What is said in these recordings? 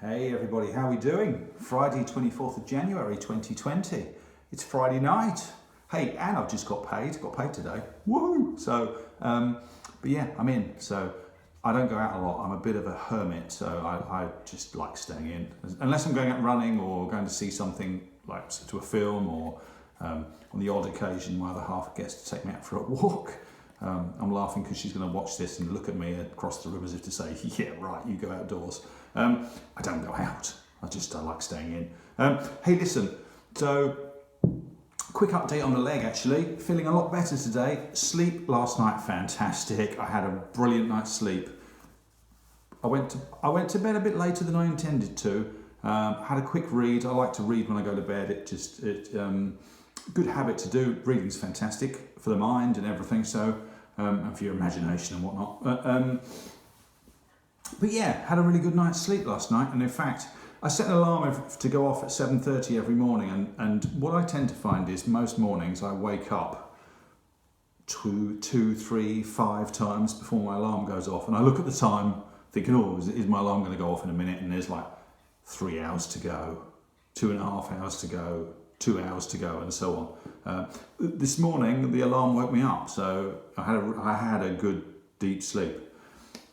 Hey everybody, how are we doing? Friday 24th of January 2020. It's Friday night. Hey, and I've just got paid today. Woo! So, but yeah, I'm in. So I don't go out a lot. I'm a bit of a hermit, so I just like staying in. Unless I'm going out running or going to see something like to a film or on the odd occasion my other half gets to take me out for a walk. I'm laughing because she's going to watch this and look at me across the room as if to say, yeah, right, you go outdoors. I don't go out. I like staying in. Hey, listen, so quick update on the leg actually. Feeling a lot better today. Sleep last night, fantastic. I had a brilliant night's sleep. I went to bed a bit later than I intended to. Had a quick read. I like to read when I go to bed. Good habit to do. Reading's fantastic for the mind and everything. So, and for your imagination and whatnot. But yeah, had a really good night's sleep last night, and in fact, I set an alarm to go off at 7:30 every morning, and what I tend to find is most mornings I wake up two, three, 5 times before my alarm goes off, and I look at the time thinking, oh, is my alarm going to go off in a minute? And there's like 3 hours to go, 2.5 hours to go, 2 hours to go, and so on. This morning, the alarm woke me up, so I had a good deep sleep.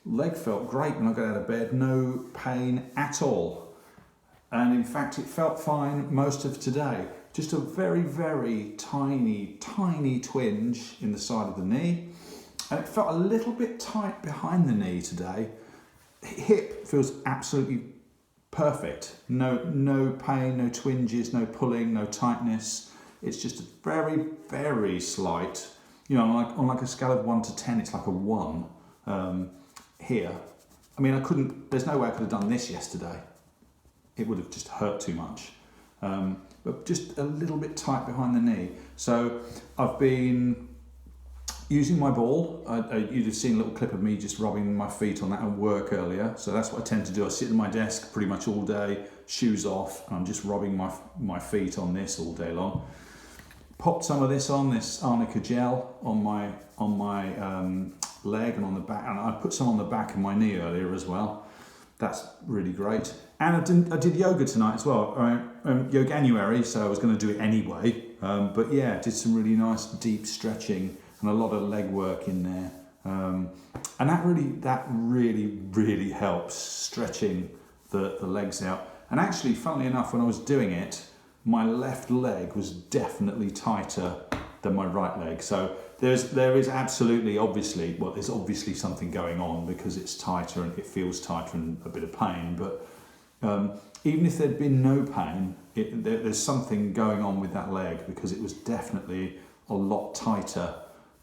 Leg felt great when I got out of bed, no pain at all. And in fact, it felt fine most of today. Just a very, very tiny twinge in the side of the knee. And it felt a little bit tight behind the knee today. Hip feels absolutely perfect. No pain, no twinges, no pulling, no tightness. It's just a very, very slight, on like a scale of 1 to 10, it's like a 1. Here, I mean, there's no way I could have done this yesterday. It would have just hurt too much. But just a little bit tight behind the knee. So I've been using my ball. You'd have seen a little clip of me just rubbing my feet on that at work earlier. So that's what I tend to do. I sit at my desk pretty much all day, shoes off, and I'm just rubbing my feet on this all day long. Popped some of this arnica gel on my leg and on the back, and I put some on the back of my knee earlier as well. That's really great. And I did yoga tonight as well. Yoganuary, so I was going to do it anyway. But yeah, did some really nice deep stretching and a lot of leg work in there. And that really helps stretching the legs out. And actually, funnily enough, when I was doing it, my left leg was definitely tighter than my right leg. So there's obviously something going on because it's tighter and it feels tighter and a bit of pain. But even if there'd been no pain, there's something going on with that leg because it was definitely a lot tighter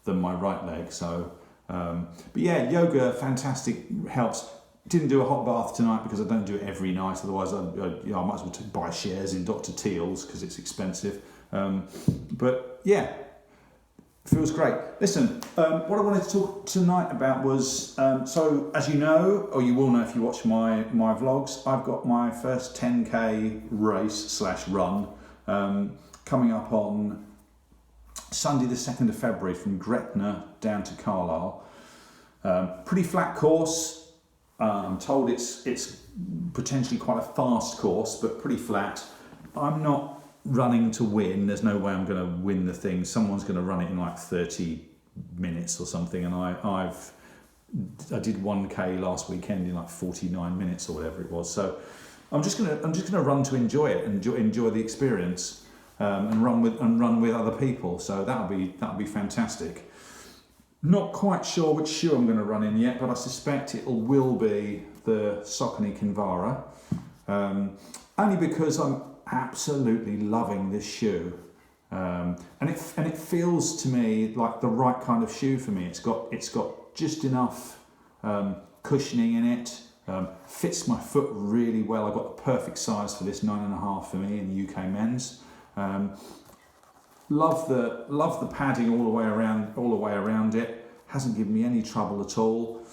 than my right leg. So, but yeah, yoga, fantastic, helps. Didn't do a hot bath tonight because I don't do it every night. Otherwise, I might as well buy shares in Dr. Teal's because it's expensive. But yeah, feels great. Listen, what I wanted to talk tonight about was, so as you know, or you will know if you watch my vlogs, I've got my first 10k race/run coming up on Sunday the 2nd of February from Gretna down to Carlisle. Pretty flat course. I'm told it's potentially quite a fast course, but pretty flat. I'm not running to win. There's no way I'm going to win the thing. Someone's going to run it in like 30 minutes or something, and I did 1k last weekend in like 49 minutes or whatever it was. So I'm just gonna run to enjoy it, enjoy the experience, and run with other people. So that'll be fantastic. Not quite sure which shoe I'm going to run in yet, but I suspect it will be the Saucony Kinvara, only because I'm absolutely loving this shoe, and it feels to me like the right kind of shoe for me. It's got just enough cushioning in it. Fits my foot really well. I got the perfect size for this, 9.5 for me in the UK men's. Love the padding all the way around it. Hasn't given me any trouble at all.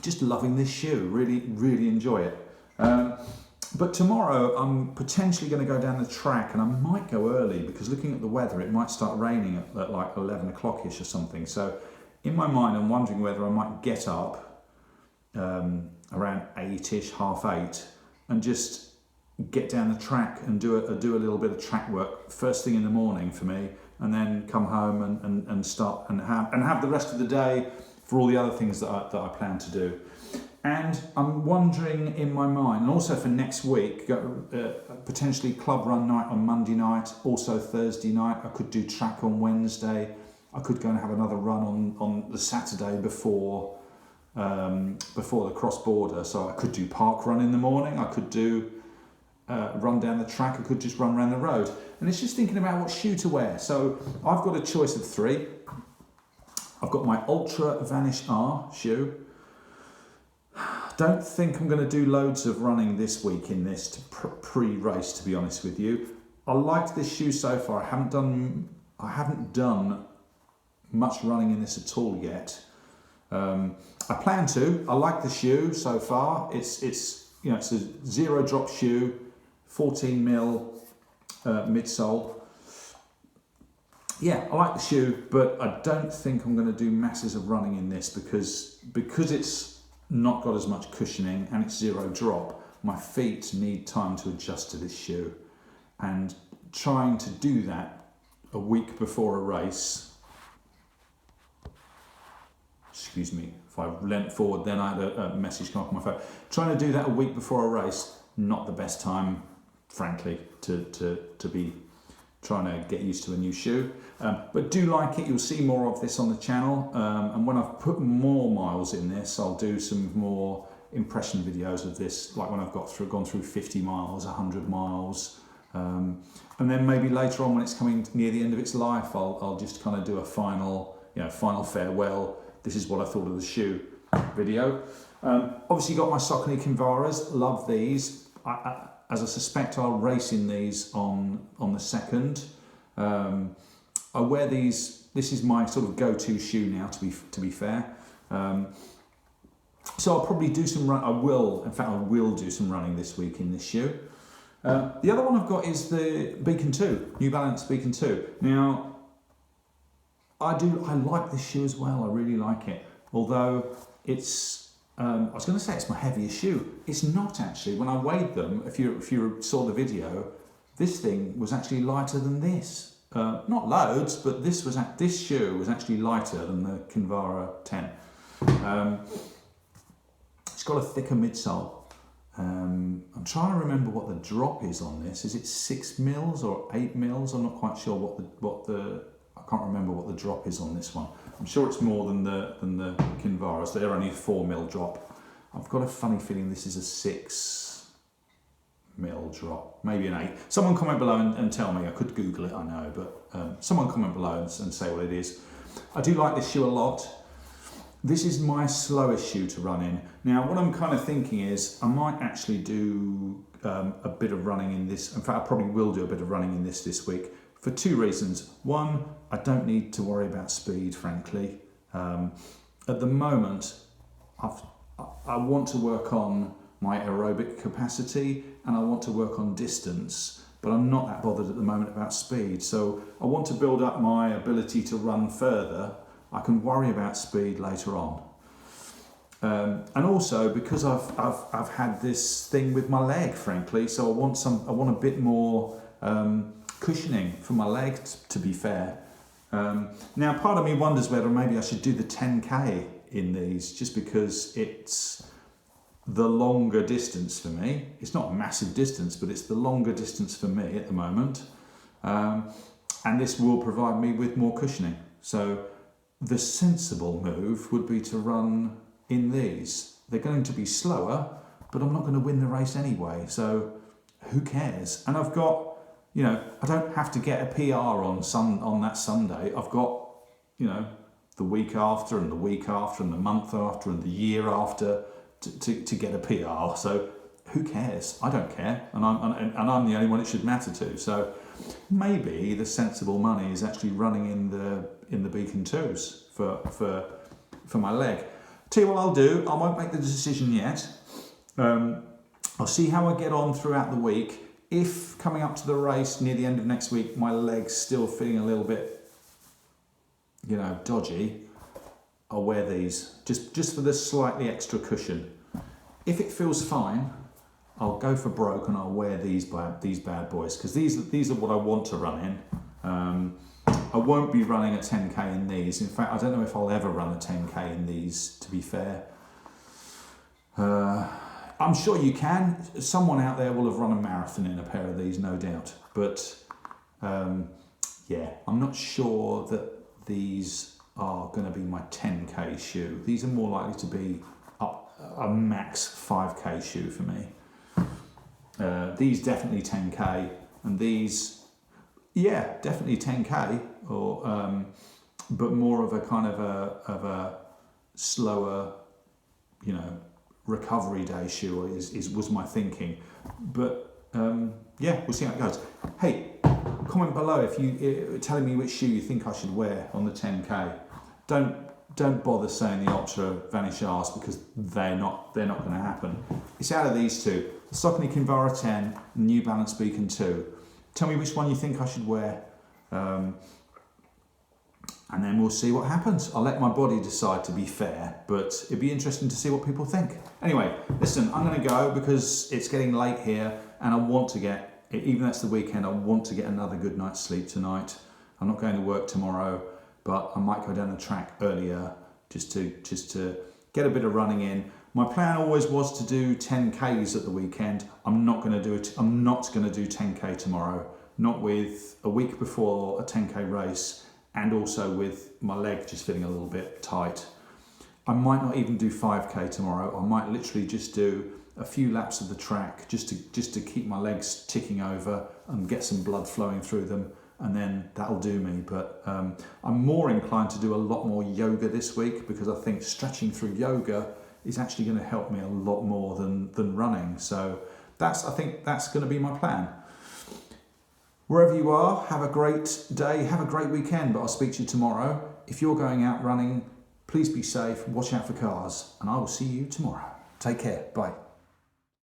Just loving this shoe. Really enjoy it. But tomorrow I'm potentially going to go down the track, and I might go early because looking at the weather, it might start raining at like 11 o'clock-ish or something. So in my mind, I'm wondering whether I might get up around 8ish, 7:30, and just get down the track and do a little bit of track work first thing in the morning for me, and then come home and start and have the rest of the day for all the other things that I plan to do. And I'm wondering in my mind, and also for next week, potentially club run night on Monday night, also Thursday night. I could do track on Wednesday. I could go and have another run on the Saturday before the cross border. So I could do park run in the morning. I could do run down the track. I could just run around the road. And it's just thinking about what shoe to wear. So I've got a choice of 3. I've got my Ultra Vanish R shoe. Don't think I'm going to do loads of running this week in this to pre-race, to be honest with you. I liked this shoe so far. I haven't done much running in this at all yet. I plan to. I like the shoe so far. It's a 0 drop shoe, 14 mil midsole. Yeah, I like the shoe, but I don't think I'm going to do masses of running in this because it's not got as much cushioning and it's 0 drop. My feet need time to adjust to this shoe, and trying to do that a week before a race. Excuse me, if I leant forward then I had a message come up on my phone. Trying to do that a week before a race, not the best time, frankly, to be trying to get used to a new shoe. But do like it. You'll see more of this on the channel. And when I've put more miles in this, I'll do some more impression videos of this, like when I've gone through 50 miles, 100 miles. And then maybe later on when it's coming near the end of its life, I'll just kind of do a final farewell. This is what I thought of the shoe video. Obviously got my Saucony Kinvaras, love these. As I suspect I'll race in these on the 2nd. I wear these, this is my sort of go-to shoe now, to be fair. So I'll probably do some run. I will do some running this week in this shoe. The other one I've got is the Beacon 2, New Balance Beacon 2. Now, I like this shoe as well. I really like it. Although it's, I was going to say it's my heaviest shoe. It's not actually. When I weighed them, if you saw the video, this thing was actually lighter than this. Not loads, but this shoe was actually lighter than the Kinvara 10. It's got a thicker midsole. I'm trying to remember what the drop is on this. Is it 6 mils or 8 mils? I'm not quite sure I can't remember what the drop is on this one. I'm sure it's more than the Kinvaras. They're only a 4 mil drop. I've got a funny feeling this is a 6 mil drop, maybe an 8. Someone comment below and tell me. I could Google it, I know, but someone comment below and say what it is. I do like this shoe a lot. This is my slowest shoe to run in. Now, what I'm kind of thinking is I might actually do a bit of running in this. In fact, I probably will do a bit of running in this week for 2 reasons. One, I don't need to worry about speed, frankly. At the moment, I want to work on my aerobic capacity and I want to work on distance, but I'm not that bothered at the moment about speed. So I want to build up my ability to run further. I can worry about speed later on. And also because I've had this thing with my leg, frankly, so I want a bit more cushioning for my leg, to be fair. Now, part of me wonders whether maybe I should do the 10K in these, just because it's the longer distance for me. It's not a massive distance, but it's the longer distance for me at the moment. And this will provide me with more cushioning. So the sensible move would be to run in these. They're going to be slower, but I'm not going to win the race anyway, so who cares? And I've got, I don't have to get a PR on that Sunday. I've got, the week after and the week after and the month after and the year after to get a PR. So who cares? I don't care, and I'm the only one it should matter to. So maybe the sensible money is actually running in the Beacon 2s for my leg. Tell you what I'll do. I won't make the decision yet. I'll see how I get on throughout the week. If coming up to the race near the end of next week, my leg's still feeling a little bit, dodgy, I'll wear these just for the slightly extra cushion. If it feels fine, I'll go for broke and I'll wear these bad boys, because these are what I want to run in. I won't be running a 10k in these. In fact, I don't know if I'll ever run a 10k in these, to be fair. I'm sure you can. Someone out there will have run a marathon in a pair of these, no doubt. But yeah, I'm not sure that these are going to be my 10k shoe. These are more likely to be a max 5k shoe for me. These definitely 10k, and these, yeah, definitely 10k, or but more of a kind of a slower, you know, recovery day shoe was my thinking. But yeah, we'll see how it goes. Hey, comment below if you telling me which shoe you think I should wear on the 10k. Don't bother saying the Ultra Vanish R's, because they're not going to happen. It's out of these two: the Saucony Kinvara 10, and New Balance Beacon 2. Tell me which one you think I should wear, and then we'll see what happens. I'll let my body decide, to be fair, but it'd be interesting to see what people think. Anyway, listen, I'm going to go because it's getting late here, and I want to get, even though it's the weekend, I want to get another good night's sleep tonight. I'm not going to work tomorrow, but I might go down the track earlier just to get a bit of running in. My plan always was to do 10Ks at the weekend. I'm not going to do it. I'm not going to do 10K tomorrow. Not with a week before a 10K race, and also with my leg just feeling a little bit tight. I might not even do 5K tomorrow. I might literally just do a few laps of the track just to keep my legs ticking over and get some blood flowing through them, and then that'll do me. But I'm more inclined to do a lot more yoga this week, because I think stretching through yoga is actually going to help me a lot more than running. So I think that's going to be my plan. Wherever you are, have a great day, have a great weekend, but I'll speak to you tomorrow. If you're going out running, please be safe, watch out for cars, and I will see you tomorrow. Take care, bye.